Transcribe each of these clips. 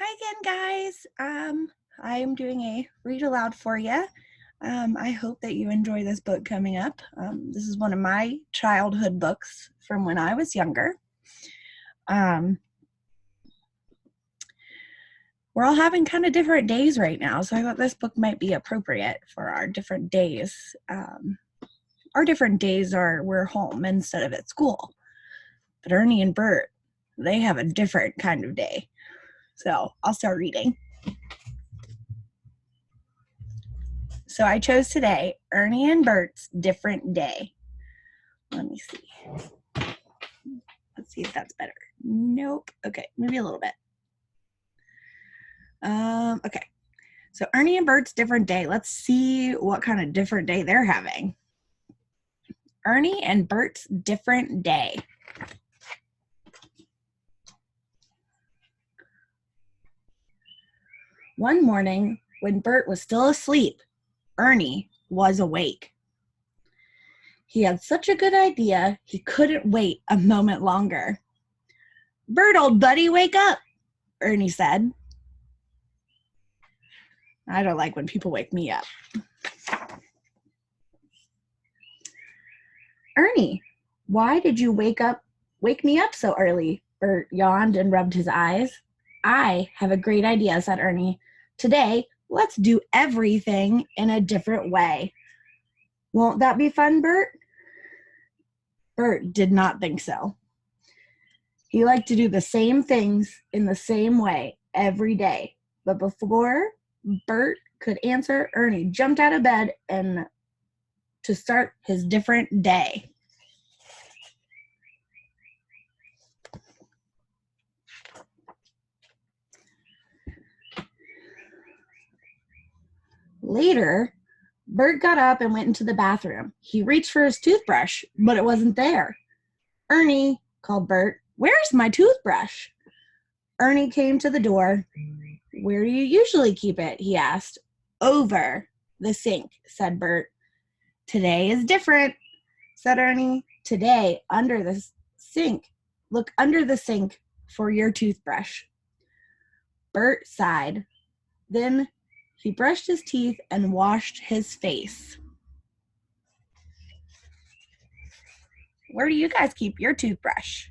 Hi again, guys. I am doing a read aloud for you. I hope that you enjoy this book coming up. This is one of my childhood books from when I was younger. We're all having kind of different days right now, so I thought this book might be appropriate for our different days. Our different days are we're home instead of at school. But Ernie and Bert, they have a different kind of day. So I'll start reading. So I chose today, Ernie and Bert's Different Day. Let me see. Let's see if that's better. Nope. Okay, maybe a little bit. Okay. So Ernie and Bert's Different Day. Let's see what kind of different day they're having. Ernie and Bert's Different Day. One morning, when Bert was still asleep, Ernie was awake. He had such a good idea, he couldn't wait a moment longer. "Bert, old buddy, wake up," Ernie said. I don't like when people wake me up. "Ernie, why did you wake me up so early?" Bert yawned and rubbed his eyes. "I have a great idea," said Ernie. "Today, let's do everything in a different way. Won't that be fun, Bert?" Bert did not think so. He liked to do the same things in the same way every day. But before Bert could answer, Ernie jumped out of bed and to start his different day. Later, Bert got up and went into the bathroom. He reached for his toothbrush, but it wasn't there. "Ernie," called Bert, "where's my toothbrush?" Ernie came to the door. "Where do you usually keep it?" he asked. "Over the sink," said Bert. "Today is different," said Ernie. "Today, under the sink. Look under the sink for your toothbrush." Bert sighed. Then he brushed his teeth and washed his face. Where do you guys keep your toothbrush?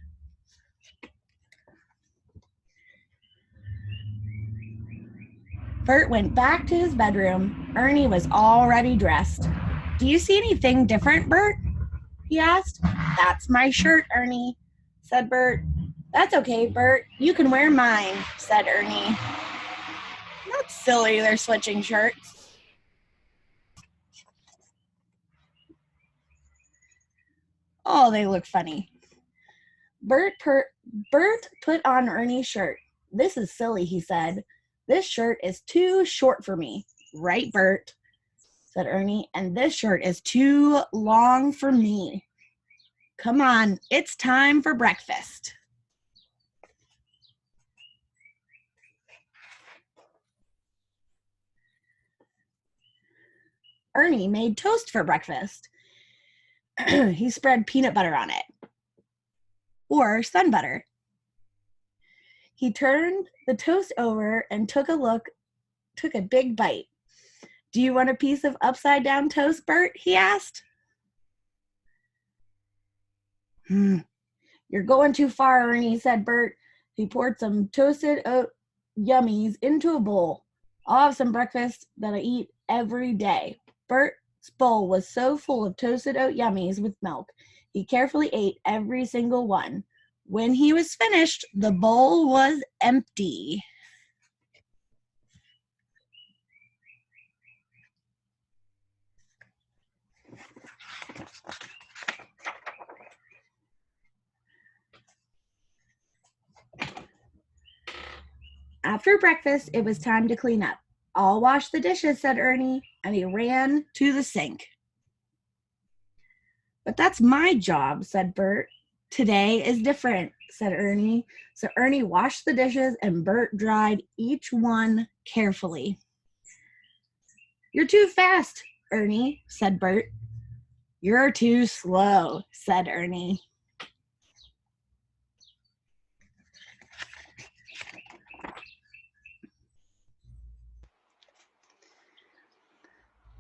Bert went back to his bedroom. Ernie was already dressed. "Do you see anything different, Bert?" he asked. "That's my shirt, Ernie," said Bert. "That's okay, Bert. You can wear mine," said Ernie. "That's silly, they're switching shirts." "Oh, they look funny." Bert put on Ernie's shirt. "This is silly," he said. "This shirt is too short for me." "Right, Bert," said Ernie. "And this shirt is too long for me. Come on, it's time for breakfast." Ernie made toast for breakfast. He spread peanut butter on it, or sun butter. He turned the toast over and took a big bite. "Do you want a piece of upside down toast, Bert?" he asked. "You're going too far, Ernie," said Bert. He poured some toasted oat yummies into a bowl. "I'll have some breakfast that I eat every day." Bert's bowl was so full of toasted oat yummies with milk. He carefully ate every single one. When he was finished, the bowl was empty. After breakfast, it was time to clean up. "I'll wash the dishes," said Ernie, and he ran to the sink. "But that's my job," said Bert. "Today is different," said Ernie. So Ernie washed the dishes and Bert dried each one carefully. "You're too fast, Ernie," said Bert. "You're too slow," said Ernie.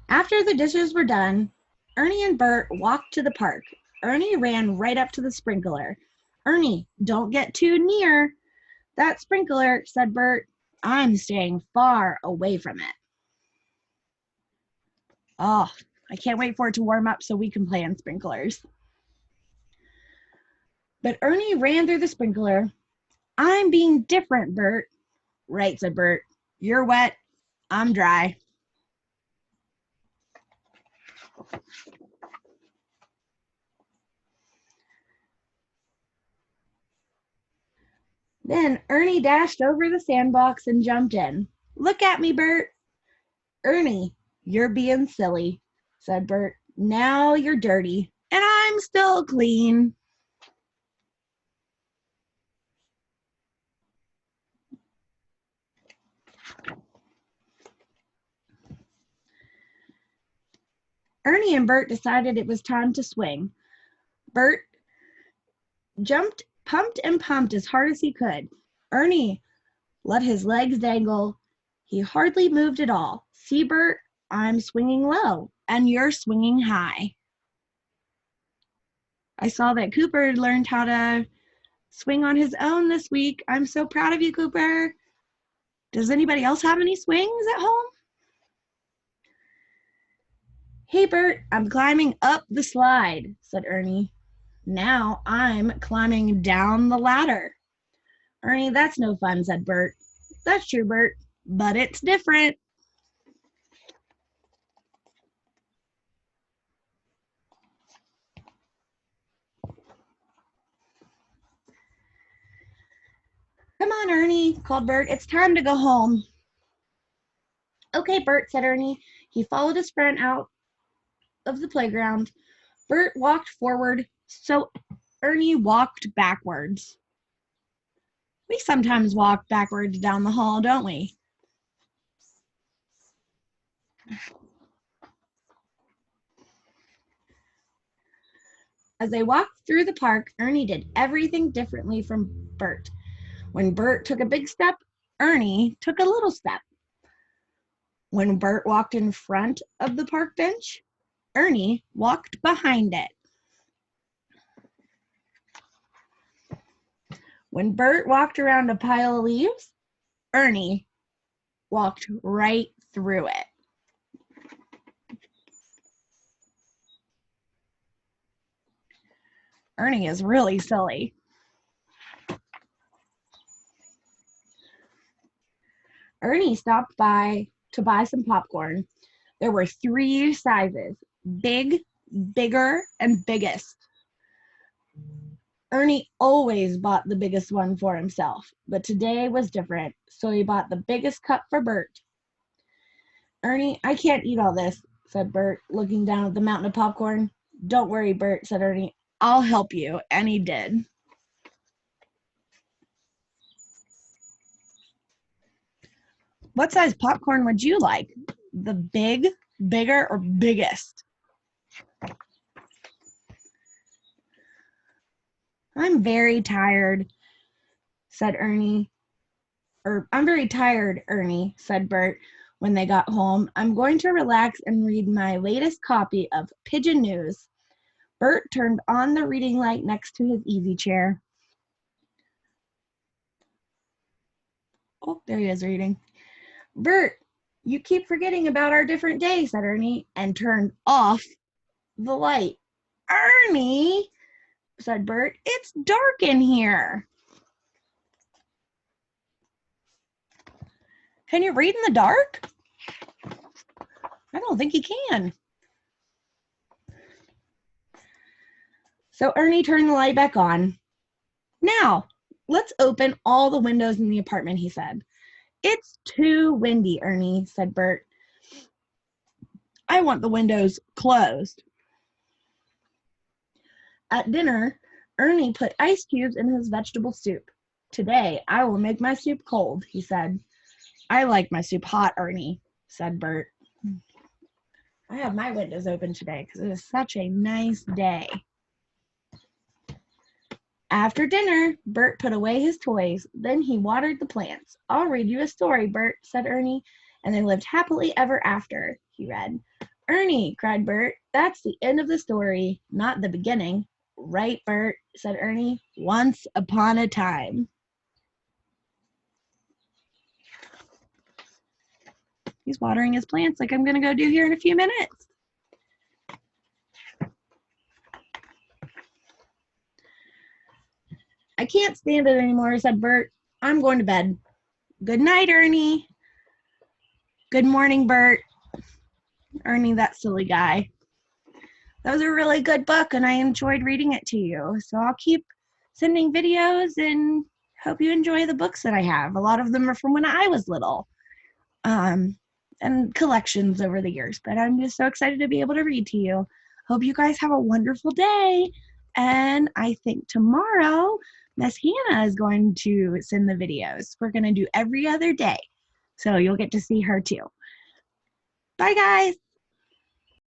After the dishes were done, Ernie and Bert walked to the park. Ernie ran right up to the sprinkler. Ernie, don't get too near that sprinkler, said Bert. I'm staying far away from it. Oh, I can't wait for it to warm up so we can play on sprinklers. But Ernie ran through the sprinkler. I'm being different, Bert. Right, said Bert. You're wet. I'm dry. Then Ernie dashed over the sandbox and jumped in. Look at me, Bert. Ernie, you're being silly, said Bert. Now you're dirty, and I'm still clean. Ernie and Bert decided it was time to swing. Bert jumped, pumped, and pumped as hard as he could. Ernie let his legs dangle. He hardly moved at all. See, Bert, I'm swinging low, and you're swinging high. I saw that Cooper learned how to swing on his own this week. I'm so proud of you, Cooper. Does anybody else have any swings at home? Hey, Bert, I'm climbing up the slide, said Ernie. Now I'm climbing down the ladder. Ernie, that's no fun, said Bert. That's true, Bert, but it's different. Come on, Ernie, called Bert. It's time to go home. Okay, Bert, said Ernie. He followed his friend out of the playground. Bert walked forward, so Ernie walked backwards. We sometimes walk backwards down the hall, don't we? As they walked through the park, Ernie did everything differently from Bert. When Bert took a big step, Ernie took a little step. When Bert walked in front of the park bench, Ernie walked behind it. When Bert walked around a pile of leaves, Ernie walked right through it. Ernie is really silly. Ernie stopped by to buy some popcorn. There were 3 sizes: big, bigger, and biggest. Ernie always bought the biggest one for himself, but today was different, so he bought the biggest cup for Bert. Ernie, I can't eat all this, said Bert, looking down at the mountain of popcorn. Don't worry, Bert, said Ernie. I'll help you, and he did. What size popcorn would you like? The big, bigger, or biggest? I'm very tired, said Ernie. I'm very tired, Ernie, said Bert when they got home. I'm going to relax and read my latest copy of Pigeon News. Bert turned on the reading light next to his easy chair. Oh, there he is reading. Bert, you keep forgetting about our different day, said Ernie, and turned off the light. Ernie, said Bert, it's dark in here. Can you read in the dark? I don't think he can. So Ernie turned the light back on. Now, let's open all the windows in the apartment, he said. It's too windy, Ernie, said Bert. I want the windows closed. At dinner, Ernie put ice cubes in his vegetable soup. Today, I will make my soup cold, he said. I like my soup hot, Ernie, said Bert. I have my windows open today because it is such a nice day. After dinner, Bert put away his toys. Then he watered the plants. I'll read you a story, Bert, said Ernie, and they lived happily ever after, he read. Ernie, cried Bert, that's the end of the story, not the beginning. Right, Bert, said Ernie. Once upon a time. He's watering his plants like I'm going to go do here in a few minutes. I can't stand it anymore, said Bert. I'm going to bed. Good night, Ernie. Good morning, Bert. Ernie, that silly guy. That was a really good book, and I enjoyed reading it to you. So I'll keep sending videos and hope you enjoy the books that I have. A lot of them are from when I was little, and collections over the years. But I'm just so excited to be able to read to you. Hope you guys have a wonderful day. And I think tomorrow, Miss Hannah is going to send the videos. We're going to do every other day. So you'll get to see her too. Bye, guys.